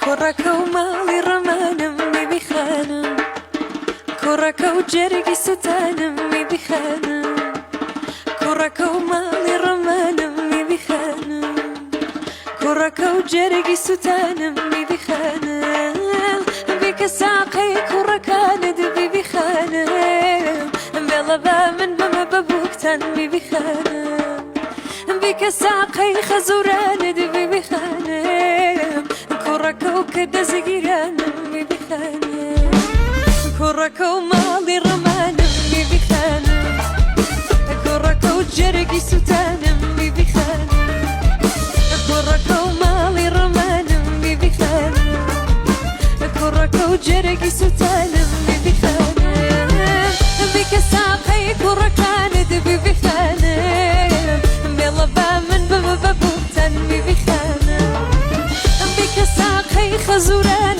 کوڕەکە و ماڵی ڕەمانم میبیخانم کوڕەکە و جەرگی سوتانم میبیخانم کوڕەکە و ماڵی ڕەمانم میبیخانم کوڕەکە و جەرگی سوتانم میبیخانم بیکە ساقەی کوڕەکانت بیبیخانم بێڵە با من بەمە بەبووکتان بیبیخانم بیکە ساقەی خەزوورانت بیبیخانم کوڕەکە و کە دەزگیرانم بیبیخانم کوڕەکە و ماڵی ڕەمانم بیبیخانم کوڕەکە و جەرگی سوتانم بیبیخانم کوڕەکە و ماڵی ڕەمانم بیبیخانم کوڕەکە و جەرگی سوتانم بیبیخانم بیکە ساقەی کوڕەکانت بیبیخانم بێڵە با من بەمە بەبووتان بیبیخانم بیکە ساقەی خەزووران